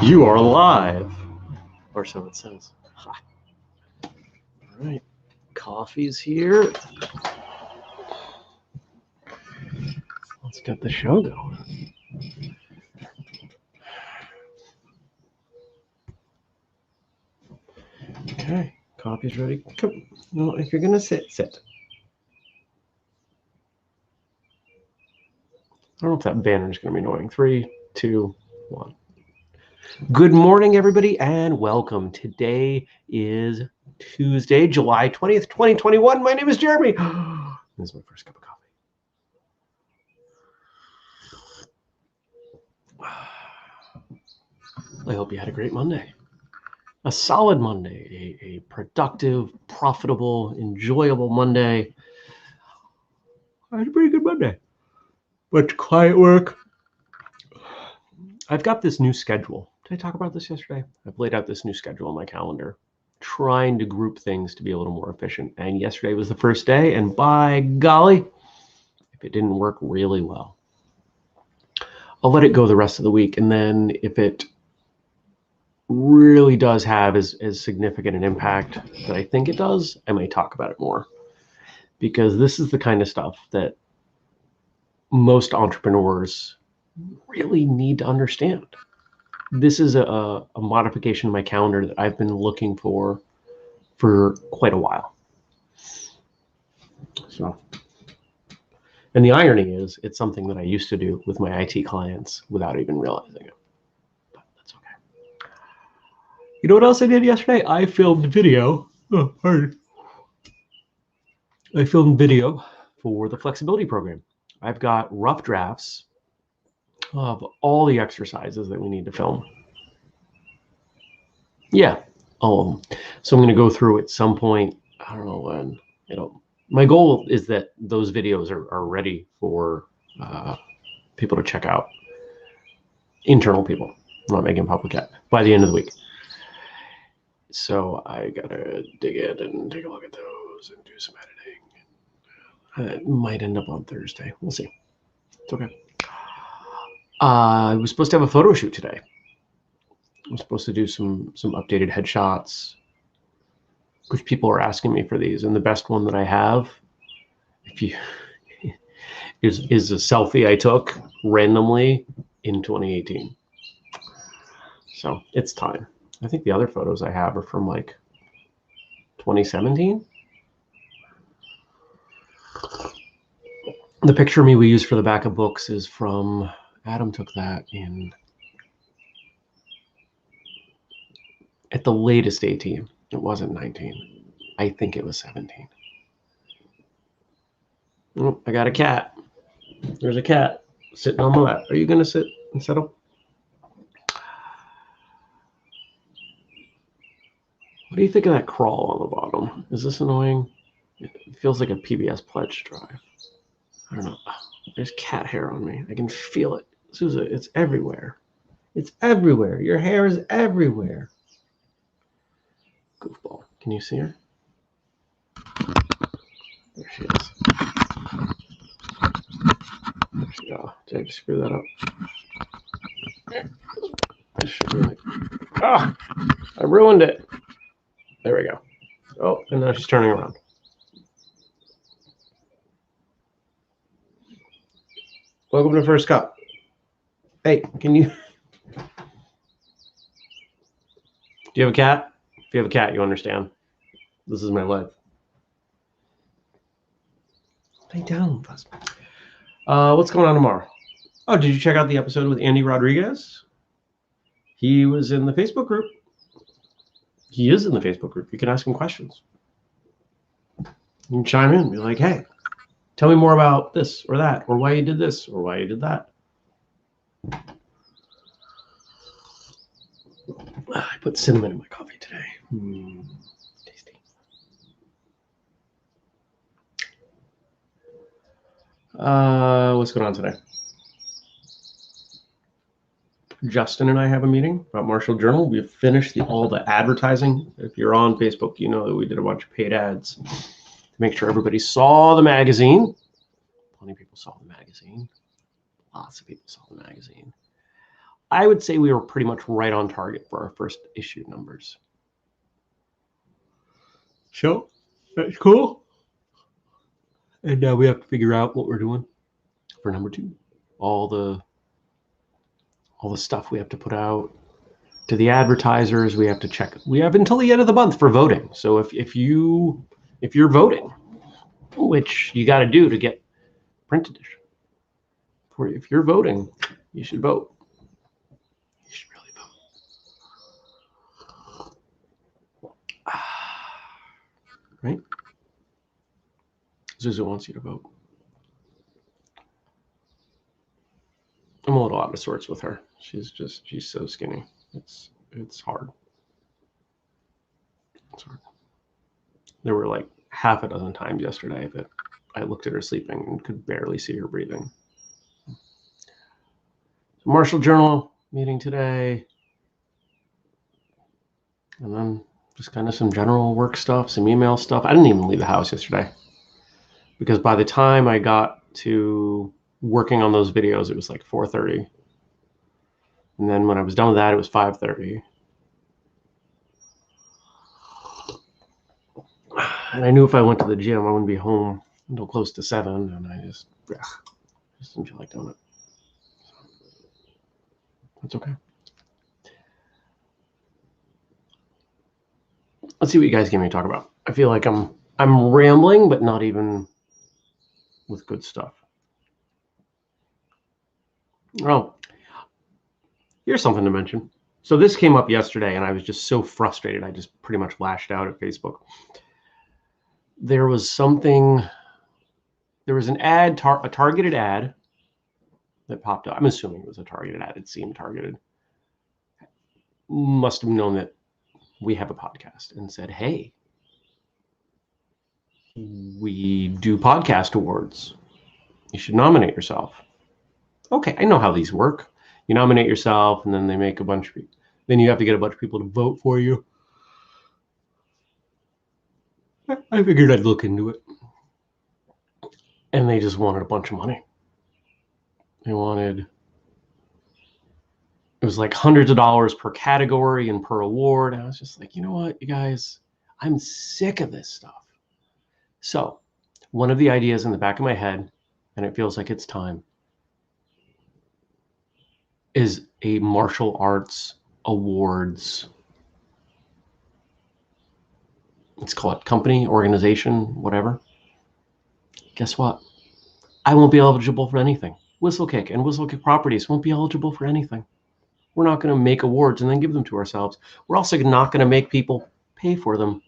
You are live, or so it says. Hi. All right, coffee's here. Let's get the show going. Okay, coffee's ready. Come. No, if you're gonna sit, sit. I don't know if that banner is gonna be annoying. 3, 2, 1. Good morning, everybody, and welcome. Today is Tuesday, July 20th, 2021. My name is Jeremy. This is my first cup of coffee. I hope you had a great Monday. A solid Monday, a productive, profitable, enjoyable Monday. I had a pretty good Monday. Much client work. I've got this new schedule. Did I talk about this yesterday? I've laid out this new schedule on my calendar, trying to group things to be a little more efficient. And yesterday was the first day, and by golly, if it didn't work really well, I'll let it go the rest of the week. And then if it really does have as significant an impact that I think it does, I may talk about it more. Because this is the kind of stuff that most entrepreneurs really need to understand. This is a modification of my calendar that I've been looking for quite a while. So, and the irony is, it's something that I used to do with my IT clients without even realizing it. But that's okay. You know what else I did yesterday? I filmed video. Oh, pardon. I filmed video for the flexibility program. I've got rough drafts of all the exercises that we need to film. Yeah, all of them. So I'm going to go through at some point. I don't know when. My goal is that those videos are ready for people to check out. Internal people. I'm not making public yet. By the end of the week. So I got to dig in and take a look at those and do some editing. It might end up on Thursday. We'll see. It's okay. I was supposed to have a photo shoot today. I'm supposed to do some updated headshots, which people are asking me for these. And the best one that I have, is a selfie I took randomly in 2018. So it's time. I think the other photos I have are from like 2017. The picture of me we use for the back of books is from, Adam took that at the latest 18. It wasn't 19. I think it was 17. Oh, I got a cat. There's a cat sitting on my lap. Are you going to sit and settle? What do you think of that crawl on the bottom? Is this annoying? It feels like a PBS pledge drive. I don't know. There's cat hair on me. I can feel it. Sousa, it's everywhere. It's everywhere. Your hair is everywhere. Goofball. Can you see her? There she is. There she goes. Did I just screw that up? Ah! I ruined it. There we go. Oh, and now she's turning around. Welcome to First Cup. Hey, can you... Do you have a cat? If you have a cat, you understand. This is my life. Lay down, Buzz. What's going on tomorrow? Oh, did you check out the episode with Andy Rodriguez? He was in the Facebook group. He is in the Facebook group. You can ask him questions. You can chime in and be like, hey, tell me more about this or that, or why you did this, or why you did that. I put cinnamon in my coffee today. Tasty. What's going on today? Justin and I have a meeting about Marshall Journal. We've finished all the advertising. If you're on Facebook, you know that we did a bunch of paid ads to make sure everybody saw the magazine. Plenty of people saw the magazine. Lots of people saw the magazine. I would say we were pretty much right on target for our first issue numbers. So that's cool. And now we have to figure out what we're doing for number 2. All the stuff we have to put out to the advertisers. We have to check. We have until the end of the month for voting. So if you're voting, which you got to do to get print edition, if you're voting, you should vote. You should really vote. Right? Zuzu wants you to vote. I'm a little out of sorts with her. She's so skinny. It's hard. It's hard. There were like half a dozen times yesterday that I looked at her sleeping and could barely see her breathing. So Marshall Journal meeting today. And then just kind of some general work stuff, some email stuff. I didn't even leave the house yesterday because by the time I got to working on those videos, it was like 4:30. And then when I was done with that, it was 5:30. And I knew if I went to the gym, I wouldn't be home until close to 7. And I just didn't feel like doing it. That's okay. Let's see what you guys give me to talk about. I feel like I'm rambling, but not even with good stuff. Oh, here's something to mention. So this came up yesterday, and I was just so frustrated. I just pretty much lashed out at Facebook. There was an ad, a targeted ad that popped up. I'm assuming it was a targeted ad. It seemed targeted. Must have known that we have a podcast and said, hey, we do podcast awards. You should nominate yourself. Okay, I know how these work. You nominate yourself, and then they make a bunch of people. Then you have to get a bunch of people to vote for you. I figured I'd look into it. And they just wanted a bunch of money. It was like hundreds of dollars per category and per award. And I was just like, you know what, you guys, I'm sick of this stuff. So one of the ideas in the back of my head, and it feels like it's time, is a martial arts awards. Let's call it company, organization, whatever. Guess what? I won't be eligible for anything. Whistlekick and Whistlekick Properties won't be eligible for anything. We're not going to make awards and then give them to ourselves. We're also not going to make people pay for them.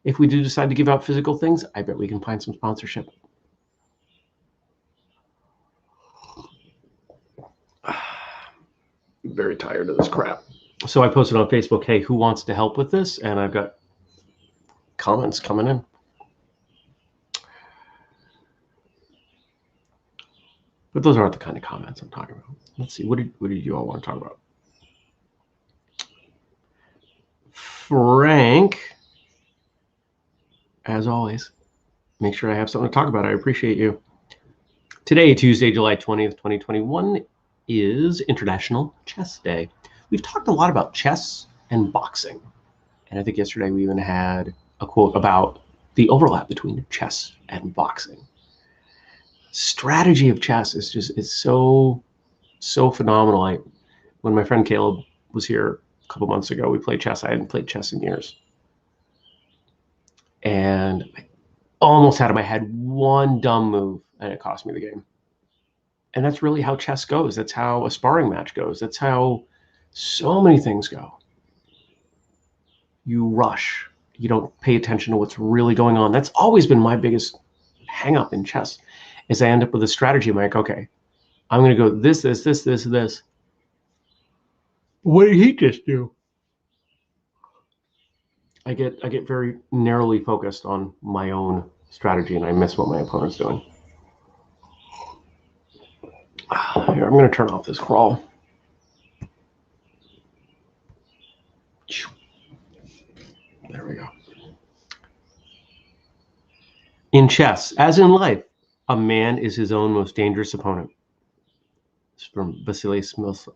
If we do decide to give out physical things, I bet we can find some sponsorship. I'm very tired of this crap. So I posted on Facebook, hey, who wants to help with this? And I've got comments coming in. But those aren't the kind of comments I'm talking about. Let's see, what did you all want to talk about? Frank, as always, make sure I have something to talk about. I appreciate you. Today, Tuesday, July 20th, 2021, is International Chess Day. We've talked a lot about chess and boxing. And I think yesterday we even had a quote about the overlap between chess and boxing. Strategy of chess is so phenomenal. When my friend Caleb was here a couple months ago, we played chess. I hadn't played chess in years. And I almost had in my head one dumb move, and it cost me the game. And that's really how chess goes. That's how a sparring match goes. That's how so many things go. You rush. You don't pay attention to what's really going on. That's always been my biggest hang up in chess, is I end up with a strategy. I'm like, okay, I'm going to go this. What did he just do? I get very narrowly focused on my own strategy, and I miss what my opponent's doing. Here, I'm going to turn off this crawl. There we go. In chess, as in life, a man is his own most dangerous opponent. It's from Vasily Smyslov.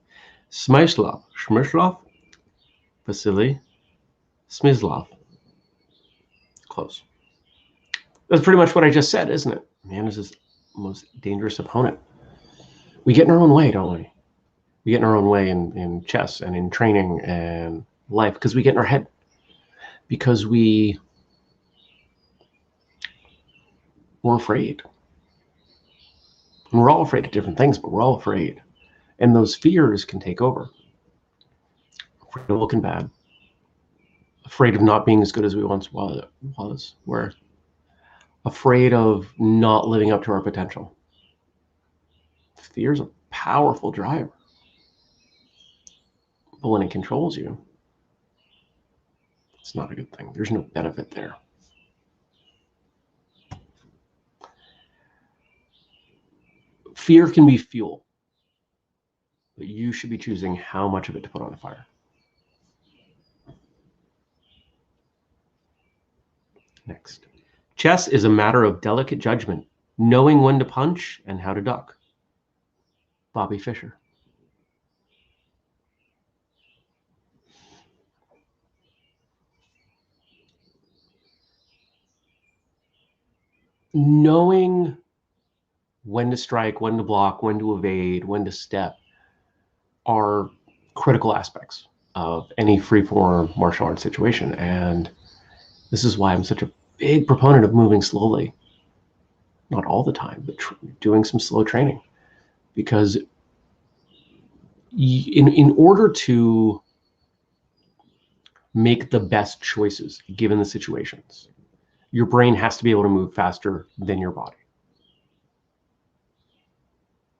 Vasily Smyslov. Close. That's pretty much what I just said, isn't it? Man is his most dangerous opponent. We get in our own way, don't we? We get in our own way in chess and in training and life because we get in our head. Because we're afraid. And we're all afraid of different things, but we're all afraid. And those fears can take over. Afraid of looking bad. Afraid of not being as good as we once was. We're afraid of not living up to our potential. Fear is a powerful driver. But when it controls you, it's not a good thing. There's no benefit there. Fear can be fuel, but you should be choosing how much of it to put on the fire. Next. Chess is a matter of delicate judgment, knowing when to punch and how to duck. Bobby Fischer. Knowing when to strike, when to block, when to evade, when to step are critical aspects of any free-form martial arts situation. And this is why I'm such a big proponent of moving slowly. Not all the time, but doing some slow training. Because in order to make the best choices given the situations, your brain has to be able to move faster than your body.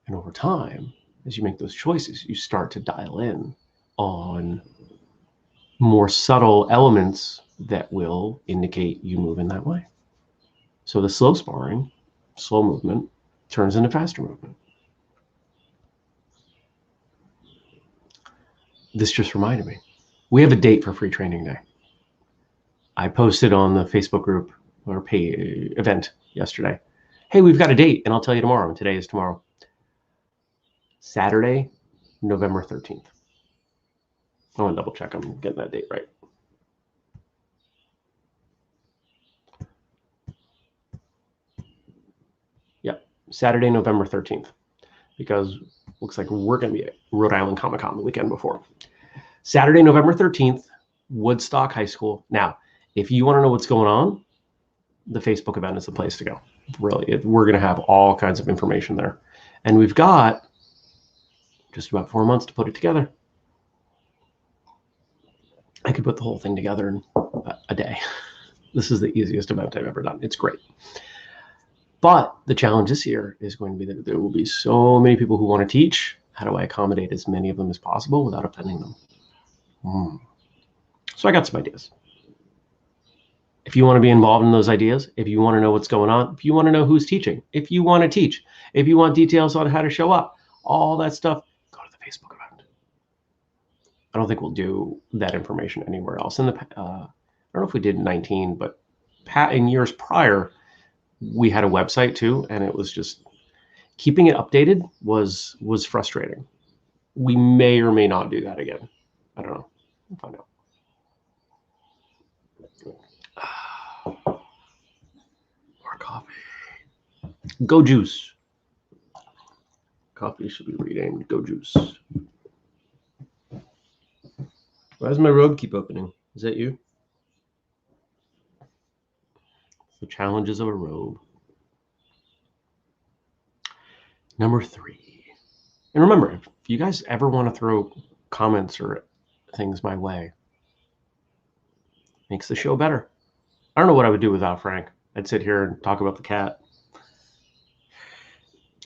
And over time, as you make those choices, you start to dial in on more subtle elements that will indicate you move in that way. So the slow sparring, slow movement, turns into faster movement. This just reminded me. We have a date for free training day. I posted on the Facebook group or event yesterday. Hey, we've got a date, and I'll tell you tomorrow. And today is tomorrow. Saturday, November 13th. I want to double check I'm getting that date right. Yep, Saturday, November 13th. Because it looks like we're going to be at Rhode Island Comic-Con the weekend before. Saturday, November 13th, Woodstock High School. Now, if you want to know what's going on, the Facebook event is the place to go. Really, we're going to have all kinds of information there. And we've got just about 4 months to put it together. I could put the whole thing together in a day. This is the easiest event I've ever done. It's great. But the challenge this year is going to be that there will be so many people who want to teach. How do I accommodate as many of them as possible without offending them? So I got some ideas. If you want to be involved in those ideas, if you want to know what's going on, if you want to know who's teaching, if you want to teach, if you want details on how to show up, all that stuff, go to the Facebook event. I don't think we'll do that information anywhere else. I don't know if we did in 19, but in years prior, we had a website too, and it was just keeping it updated was frustrating. We may or may not do that again. I don't know. We'll find out. More coffee. Go juice. Coffee should be renamed Go Juice. Why does my robe keep opening? Is that you? The challenges of a robe. Number 3. And remember, if you guys ever want to throw comments or things my way, makes the show better. I don't know what I would do without Frank. I'd sit here and talk about the cat.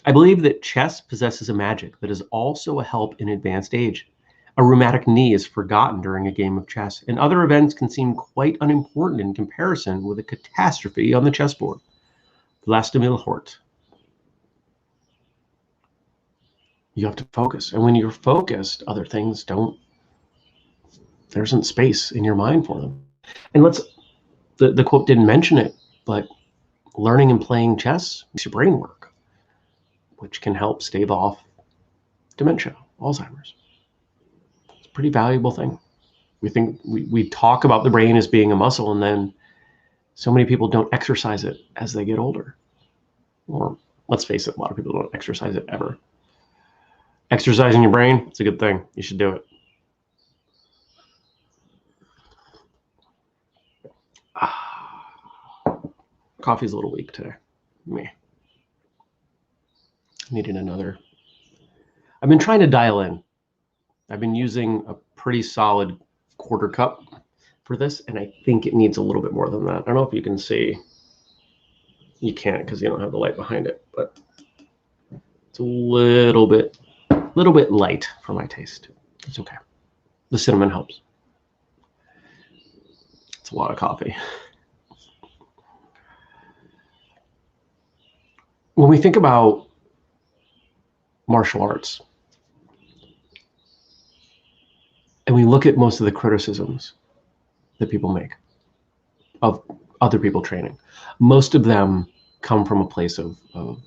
I believe that chess possesses a magic that is also a help in advanced age. A rheumatic knee is forgotten during a game of chess, and other events can seem quite unimportant in comparison with a catastrophe on the chessboard. Vlastimil Hort. You have to focus, and when you're focused, other things there isn't space in your mind for them. And the quote didn't mention it, but learning and playing chess makes your brain work, which can help stave off dementia, Alzheimer's. It's a pretty valuable thing. We talk about the brain as being a muscle, and then so many people don't exercise it as they get older. Or let's face it, a lot of people don't exercise it ever. Exercising your brain, it's a good thing. You should do it. Coffee's a little weak today. Me. Needing another. I've been trying to dial in. I've been using a pretty solid quarter cup for this, and I think it needs a little bit more than that. I don't know if you can see. You can't because you don't have the light behind it, but it's a little bit light for my taste. It's okay. The cinnamon helps. It's a lot of coffee. When we think about martial arts, and we look at most of the criticisms that people make of other people training, most of them come from a place of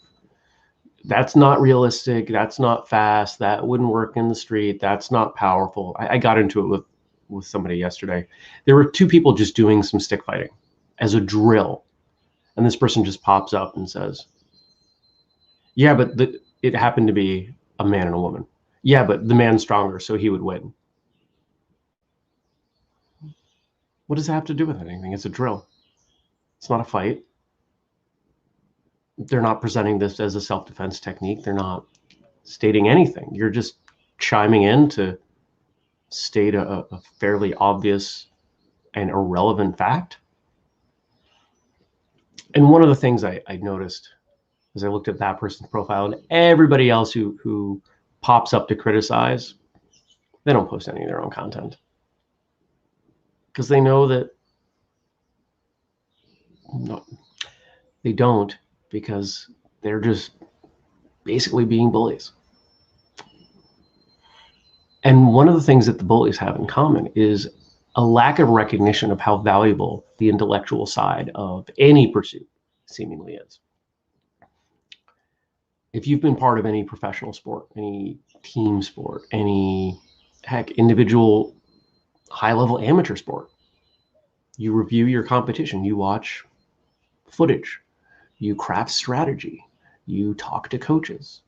that's not realistic, that's not fast, that wouldn't work in the street, that's not powerful. I got into it with somebody yesterday. There were two people just doing some stick fighting as a drill, and this person just pops up and says, yeah, but it happened to be a man and a woman. Yeah, but the man's stronger, so he would win. What does that have to do with anything? It's a drill. It's not a fight. They're not presenting this as a self-defense technique. They're not stating anything. You're just chiming in to state a fairly obvious and irrelevant fact. And one of the things I noticed as I looked at that person's profile and everybody else who pops up to criticize, they don't post any of their own content. Because they know that no, they don't, because they're just basically being bullies. And one of the things that the bullies have in common is a lack of recognition of how valuable the intellectual side of any pursuit seemingly is. If you've been part of any professional sport, any team sport, any individual high-level amateur sport, you review your competition, you watch footage, you craft strategy, you talk to coaches.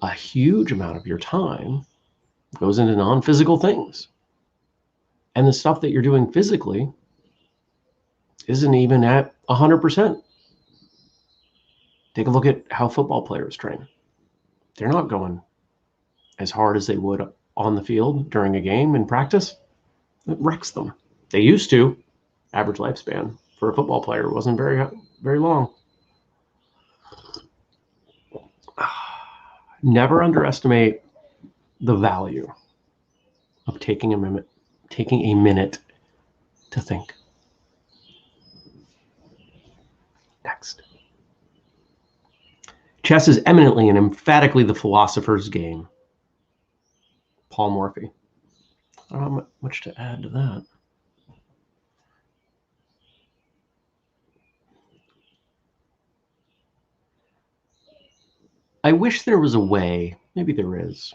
A huge amount of your time goes into non-physical things. And the stuff that you're doing physically isn't even at 100%. Take a look at how football players train. They're not going as hard as they would on the field during a game in practice. It wrecks them. They used to. Average lifespan for a football player wasn't very long. Never underestimate the value of taking a minute to think. Next. Chess is eminently and emphatically the philosopher's game. Paul Morphy. I don't have much to add to that. I wish there was a way, maybe there is,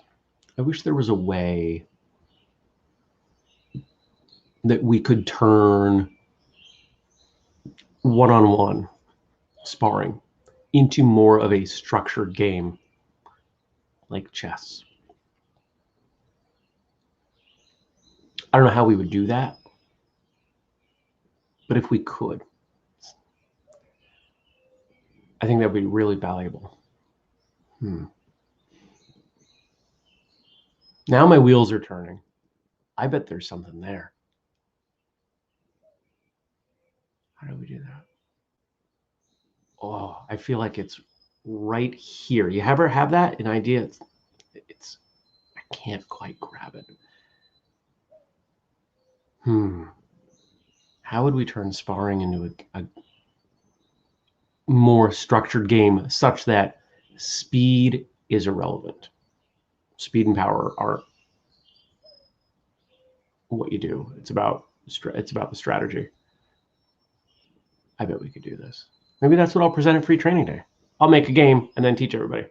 I wish there was a way that we could turn one-on-one sparring into more of a structured game like chess. I don't know how we would do that, but if we could, I think that would be really valuable. Now my wheels are turning. I bet there's something there. How do we do that? Oh, I feel like it's right here. You ever have that? An idea? It's I can't quite grab it. How would we turn sparring into a more structured game such that speed is irrelevant? Speed and power aren't what you do. It's about the strategy. I bet we could do this. Maybe that's what I'll present at Free Training Day. I'll make a game and then teach everybody.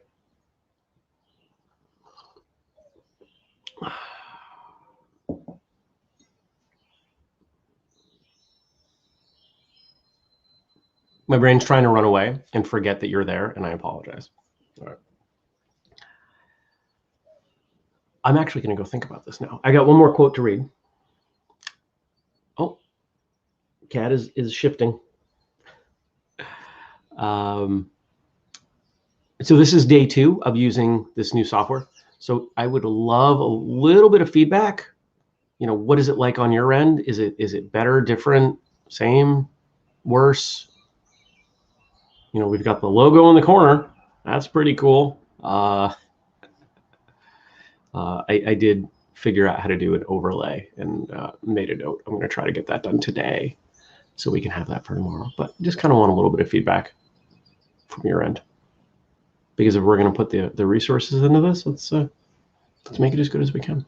My brain's trying to run away and forget that you're there, and I apologize. All right. I'm actually going to go think about this now. I got one more quote to read. Oh, cat is shifting. So this is day 2 of using this new software. So I would love a little bit of feedback. You know, what is it like on your end? Is it better, different, same, worse? You know, we've got the logo in the corner. That's pretty cool. I did figure out how to do an overlay and made a note. I'm going to try to get that done today so we can have that for tomorrow. But just kind of want a little bit of feedback from your end. Because if we're going to put the resources into this, let's make it as good as we can.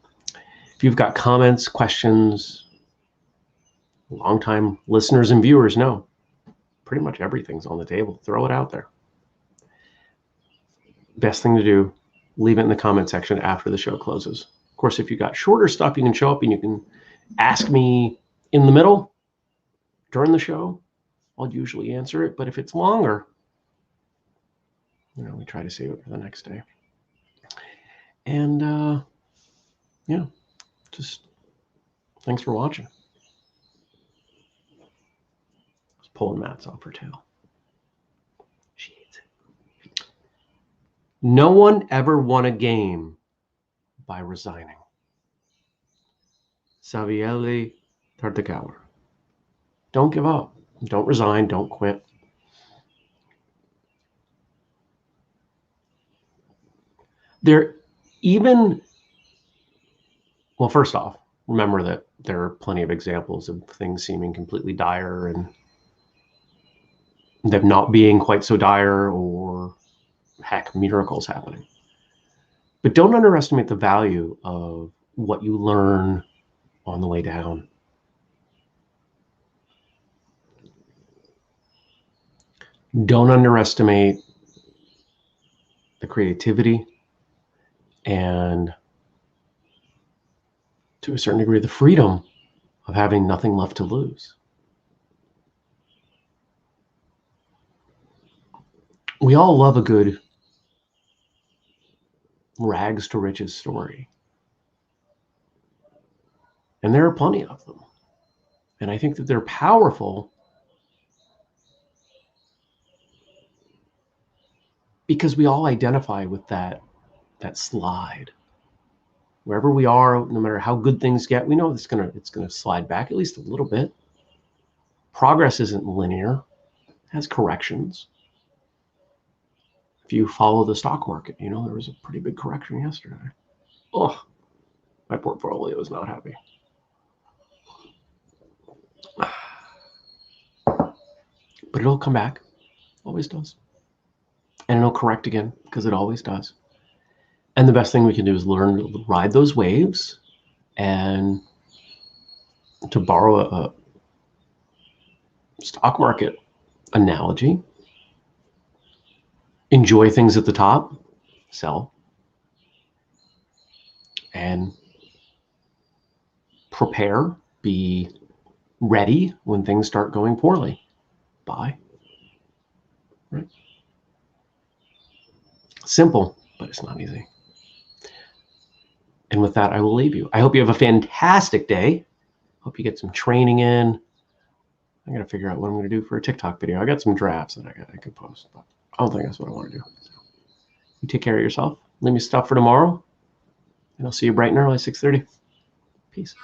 If you've got comments, questions, longtime listeners and viewers know pretty much everything's on the table. Throw it out there. Best thing to do, leave it in the comment section after the show closes. Of course, if you got shorter stuff, you can show up and you can ask me in the middle during the show. I'll usually answer it, but if it's longer, you know, we try to save it for the next day. And yeah, just thanks for watching. I was pulling Matt's off her tail. She hates it. No one ever won a game by resigning. Savielly Tartakower. Don't give up. Don't resign. Don't quit. Well, first off, remember that there are plenty of examples of things seeming completely dire and them not being quite so dire, or heck, miracles happening. But don't underestimate the value of what you learn on the way down. Don't underestimate the creativity and, to a certain degree, the freedom of having nothing left to lose. We all love a good rags to riches story. And there are plenty of them. And I think that they're powerful because we all identify with that slide. Wherever we are, no matter how good things get, we know it's gonna slide back at least a little bit. Progress isn't linear, it has corrections. If you follow the stock market, you know, there was a pretty big correction yesterday. Oh, my portfolio is not happy. But it'll come back, always does. And it'll correct again, because it always does. And the best thing we can do is learn to ride those waves, and to borrow a stock market analogy, enjoy things at the top, sell, and prepare, be ready when things start going poorly. Buy. Right? Simple, but it's not easy. And with that, I will leave you. I hope you have a fantastic day. Hope you get some training in. I got to figure out what I'm going to do for a TikTok video. I got some drafts that I could post, but I don't think that's what I want to do. So you take care of yourself. Leave me stuff for tomorrow, and I'll see you bright and early, 6:30. Peace.